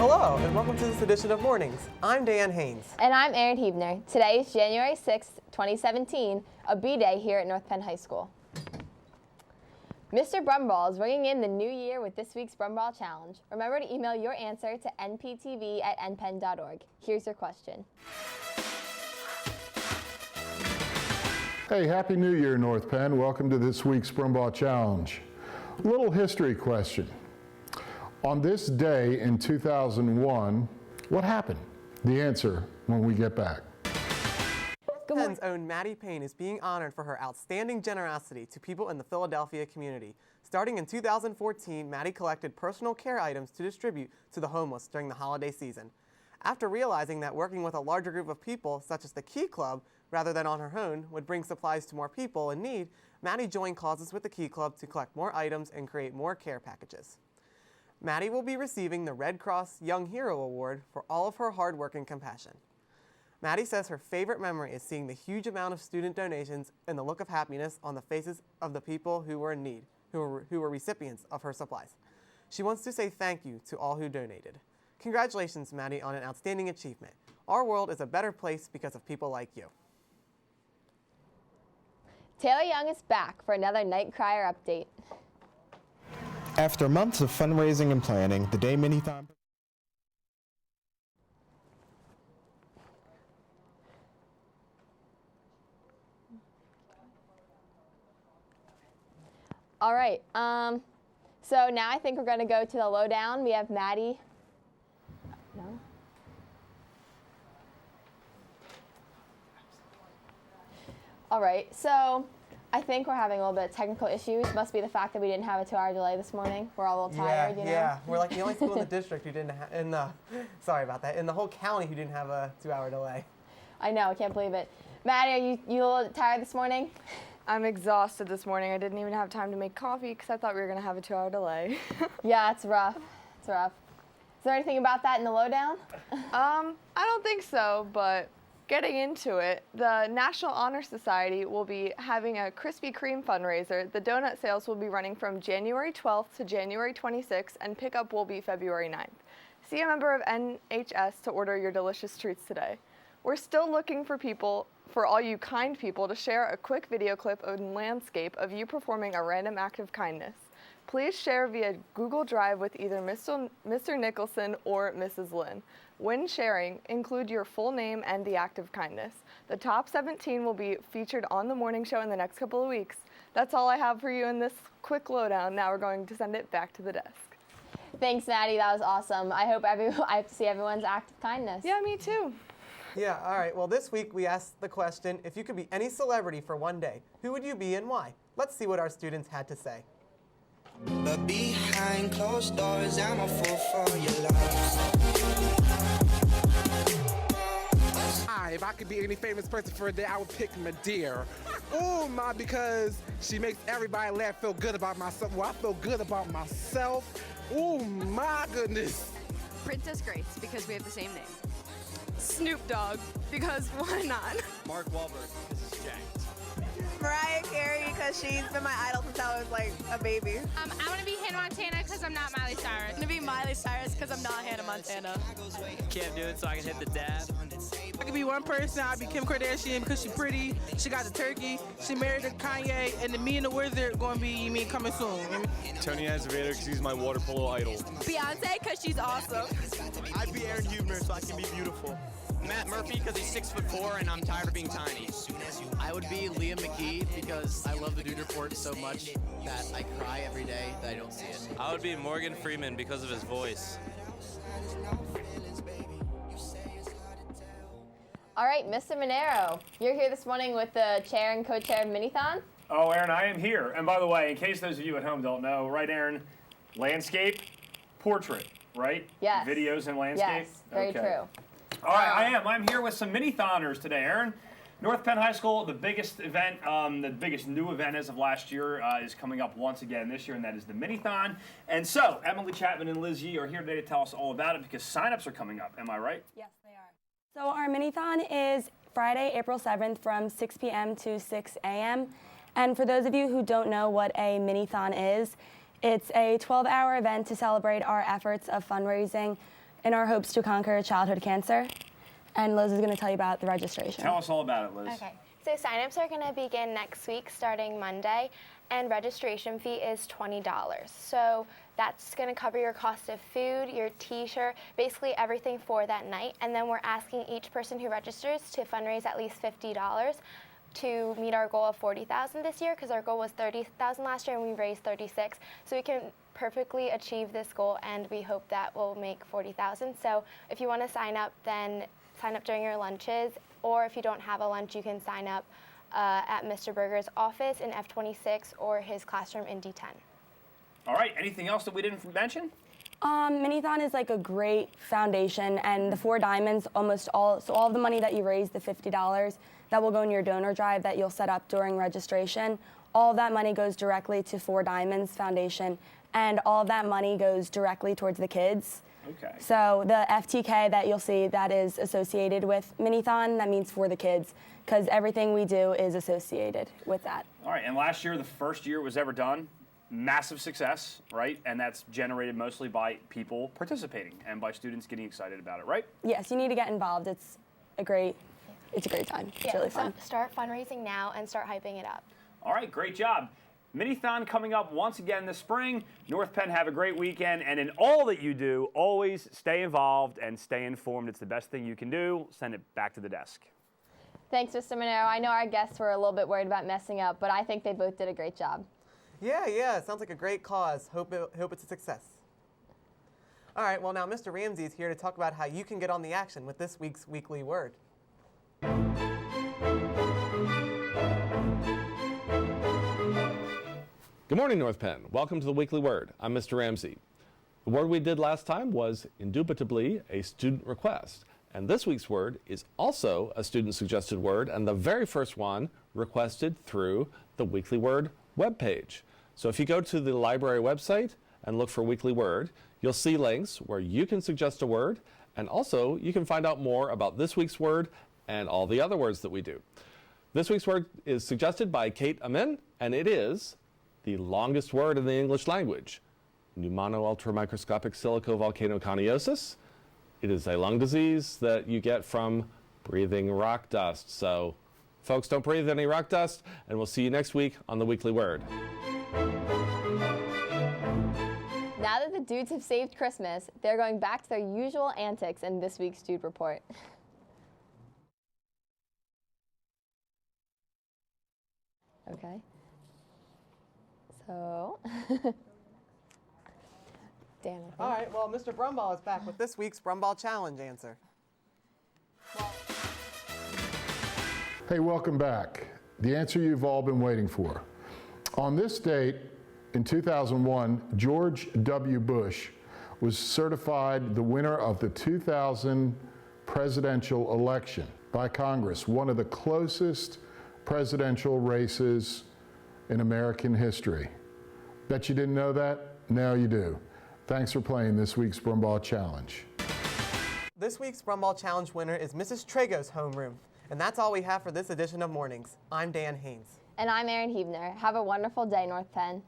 Hello, and welcome to this edition of Mornings. I'm Dan Haynes. And I'm Erin Huebner. Today is January 6th, 2017, a B-Day here at North Penn High School. Mr. Brumball is bringing in the new year with this week's Brumball Challenge. Remember to email your answer to nptv@npenn.org. Here's your question. Hey, Happy New Year, North Penn. Welcome to this week's Brumball Challenge. Little history question. On this day in 2001, what happened? The answer when we get back. Penn's own Maddie Payne is being honored for her outstanding generosity to people in the Philadelphia community. Starting in 2014, Maddie collected personal care items to distribute to the homeless during the holiday season. After realizing that working with a larger group of people, such as the Key Club, rather than on her own, would bring supplies to more people in need, Maddie joined causes with the Key Club to collect more items and create more care packages. Maddie will be receiving the Red Cross Young Hero Award for all of her hard work and compassion. Maddie says her favorite memory is seeing the huge amount of student donations and the look of happiness on the faces of the people who were in need, who were recipients of her supplies. She wants to say thank you to all who donated. Congratulations, Maddie, on an outstanding achievement. Our world is a better place because of people like you. Taylor Young is back for another Night Crier update. After months of fundraising and planning, the Day Minithon. All right, so now I think we're going to go to the lowdown. We have Maddie. No? All right, so I think we're having a little bit of technical issues. Must be the fact that we didn't have a 2-hour delay this morning. We're all a little tired, you know? Yeah, we're like the only school in the district who didn't have, sorry about that, in the whole county who didn't have a 2-hour delay. I know, I can't believe it. Maddie, are you a little tired this morning? I'm exhausted this morning. I didn't even have time to make coffee because I thought we were going to have a 2-hour delay. Yeah, it's rough. It's rough. Is there anything about that in the lowdown? I don't think so, but getting into it, the National Honor Society will be having a Krispy Kreme fundraiser. The donut sales will be running from January 12th to January 26th, and pickup will be February 9th. See a member of NHS to order your delicious treats today. We're still looking for all you kind people to share a quick video clip of landscape of you performing a random act of kindness. Please share via Google Drive with either Mr. Nicholson or Mrs. Lynn. When sharing, include your full name and the act of kindness. The top 17 will be featured on the morning show in the next couple of weeks. That's all I have for you in this quick lowdown. Now we're going to send it back to the desk. Thanks, Maddie. That was awesome. I hope I have to see everyone's act of kindness. Yeah, me too. Yeah, all right. Well, this week we asked the question, if you could be any celebrity for one day, who would you be and why? Let's see what our students had to say. But behind closed doors, I'm a fool for your love. If I could be any famous person for a day, I would pick Madea. Oh my, because she makes everybody laugh, feel good about myself. Well, I feel good about myself. Oh my goodness. Princess Grace, because we have the same name. Snoop Dogg, because why not? Mark Wahlberg, because he's jacked. Mariah Carey, because she's been my idol since I was like a baby. I want to be Hannah Montana because I'm not Miley Cyrus. I'm going to be Miley Cyrus because I'm not Hannah Montana. Can't do it so I can hit the dab. I could be one person, I'd be Kim Kardashian because she's pretty, she got the turkey, she married to Kanye, and then me and the Wizard going to be me coming soon. Tony Azevedo because he's my water polo idol. Beyonce because she's awesome. I'd be Aaron Huebner so I can be beautiful. Matt Murphy because he's 6'4" and I'm tired of being tiny. I would be Liam McGee because I love the Dude Report so much that I cry every day that I don't see it. I would be Morgan Freeman because of his voice. All right, Mr. Monero, you're here this morning with the chair and co-chair of Minithon. Oh, Aaron, I am here. And by the way, in case those of you at home don't know, right, Aaron, landscape, portrait, right? Yes. Videos and landscape? Yes, very true. All right, I am. I'm here with some Minithoners today, Aaron. North Penn High School, the biggest event, the biggest new event as of last year is coming up once again this year, and that is the Minithon. And so, Emily Chapman and Liz Yee are here today to tell us all about it because signups are coming up. Am I right? Yes, they are. So our Minithon is Friday, April 7th from 6 p.m. to 6 a.m. And for those of you who don't know what a Minithon is, it's a 12-hour event to celebrate our efforts of fundraising in our hopes to conquer childhood cancer. And Liz is going to tell you about the registration. Tell us all about it, Liz. Okay. So signups are going to begin next week starting Monday, and registration fee is $20. So that's going to cover your cost of food, your t-shirt, basically everything for that night. And then we're asking each person who registers to fundraise at least $50 to meet our goal of $40,000 this year, because our goal was $30,000 last year and we raised $36,000. So we can perfectly achieve this goal, and we hope that we'll make $40,000. So if you want to sign up, then sign up during your lunches, or if you don't have a lunch, you can sign up at Mr. Berger's office in F26 or his classroom in D10. All right, anything else that we didn't mention? Minithon is like a great foundation, and the 4 Diamonds, all of the money that you raise, the $50, that will go in your donor drive that you'll set up during registration. All of that money goes directly to 4 Diamonds Foundation, and all of that money goes directly towards the kids. Okay. So the FTK that you'll see that is associated with Minithon, that means for the kids, because everything we do is associated with that. All right, and last year, the first year it was ever done, massive success, right? And that's generated mostly by people participating and by students getting excited about it, right? Yes, you need to get involved. It's a great time. It's really fun. Start fundraising now and start hyping it up. All right, great job. Minithon coming up once again this spring. North Penn, have a great weekend. And in all that you do, always stay involved and stay informed. It's the best thing you can do. Send it back to the desk. Thanks, Mr. Monero. I know our guests were a little bit worried about messing up, but I think they both did a great job. Yeah, it sounds like a great cause. Hope it's a success. All right, well now Mr. Ramsey is here to talk about how you can get on the action with this week's Weekly Word. Good morning, North Penn. Welcome to the Weekly Word. I'm Mr. Ramsey. The word we did last time was indubitably a student request. And this week's word is also a student-suggested word, and the very first one requested through the Weekly Word webpage. So if you go to the library website and look for Weekly Word, you'll see links where you can suggest a word, and also you can find out more about this week's word and all the other words that we do. This week's word is suggested by Kate Amin, and it is the longest word in the English language, pneumono-ultramicroscopic silicovolcanoconiosis. It is a lung disease that you get from breathing rock dust. So, folks, don't breathe any rock dust, and we'll see you next week on the Weekly Word. Now that the dudes have saved Christmas, they're going back to their usual antics in this week's Dude Report. Okay. So, Dan. All right, well, Mr. Brumball is back with this week's Brumball Challenge answer. Hey, welcome back. The answer you've all been waiting for. On this date, in 2001, George W. Bush was certified the winner of the 2000 presidential election by Congress, one of the closest presidential races in American history. Bet you didn't know that? Now you do. Thanks for playing this week's Brumball Challenge. This week's Brumball Challenge winner is Mrs. Trago's homeroom. And that's all we have for this edition of Mornings. I'm Dan Haynes. And I'm Erin Huebner. Have a wonderful day, North Penn.